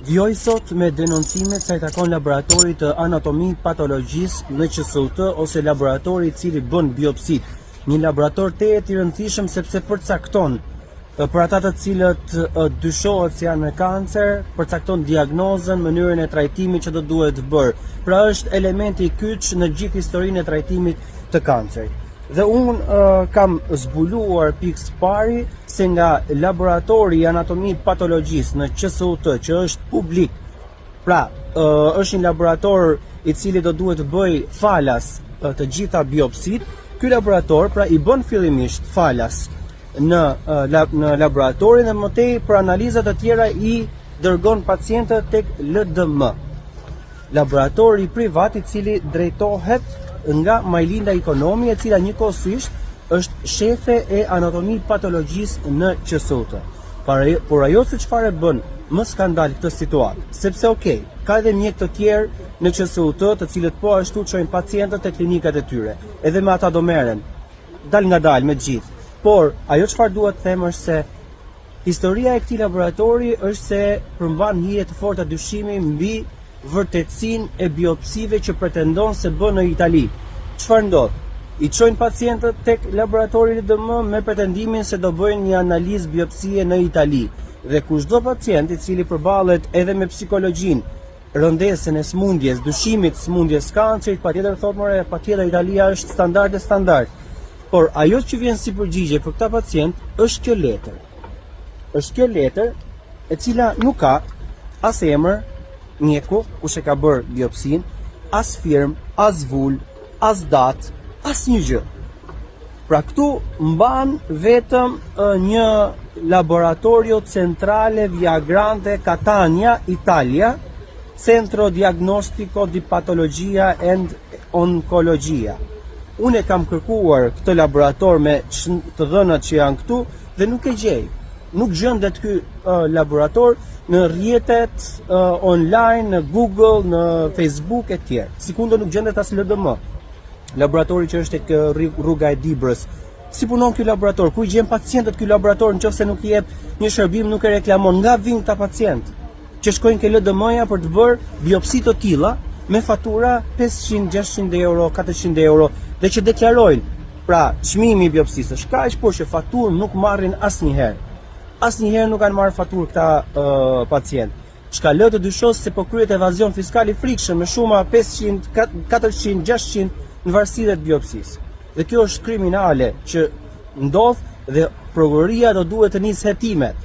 Vjoj sot me denoncimet sa i takon laboratorit të anatomi patologjisë në QSUT ose laboratori i cili bën biopsit. Një laborator tejet i rëndësishëm sepse përcakton për ata të cilët dyshohet se janë me kancer, përcakton diagnozën, mënyrën e trajtimit që do duhet bërë. Pra është elementi i kyç në gjithë historinë e trajtimit të kancerit. Dhe unë kam zbuluar pikës pari se nga laboratori i anatomi patologjisë në QSUT, që është publik, pra është një laborator i cili do duhet bëj falas të gjitha biopsit, ky laborator pra i bën fillimisht falas në laboratorin dhe mëtej për analizat të tjera i dërgon pacientët tek LDM. Laboratori privat i cili drejtohet nga Majlinda Ikonomi, e cila njëkohësisht është shefe e anatomi patologjisë në QSUT. Por ajo se çfarë bën më skandal këtë situatë, sepse ka edhe mjek të tjerë në QSUT të cilët po ashtu çojnë pacientët te klinikat e tyre, edhe me ata do merren, dal nga dal me gjithë. Por ajo çfarë duhet të them është se historia e këtij laboratori është se përmban hije të forta dyshimi mbi vërtetësinë e biopsive që pretendon se bën në Itali. Çfarë ndodh? I çojnë pacientët tek laboratori LDM me pretendimin se do bëjnë një analizë biopsie në Itali. Dhe kushdo pacient i cili përballet edhe me psikologjinë, rëndesën e smundjes, dyshimit smundjes kancerit, patjetër thotë more, patjetër Italia është standard. Por ajo që vjen si përgjigje për këta pacient është kjo letër. Është kjo letër e cila nuk ka as emër mjeku kush e ka bërë biopsin, as firmë, as vull, as datë, as një gjë. Pra këtu mban vetëm një laboratorio centrale Via Grande Catania, Italia, Centro Diagnostico di Patologia and Oncologia. Unë kam kërkuar këtë laborator me të dhënat që janë këtu dhe nuk e gjej. Nuk gjendet ky laborator në rrjetet online, në Google, në Facebook e tjerë. Sikundo nuk gjendet as LDM. Laboratori që është tek rruga e Dibrës. Si punon ky laborator? Ku i gjen pacientët ky laborator nëse nuk i jep një shërbim, nuk e reklamon? Nga vijnë këta pacientë që shkojnë ke LDM-ja për të bërë biopsi të tilla me fatura 500, 600 euro, 400 euro dhe që deklarojnë, pra çmimi i biopsisë është kaq, por që faturën nuk marrin asnjëherë. Asnjëherë nuk kanë marrë faturë këta pacient. Çka lë të dyshos se po kryet evazion fiskal i frikshëm me shuma 500, 400, 600 në varësi të biopsisë. Dhe kjo është kriminale që ndodh dhe prokuroria do duhet të nisë hetimet.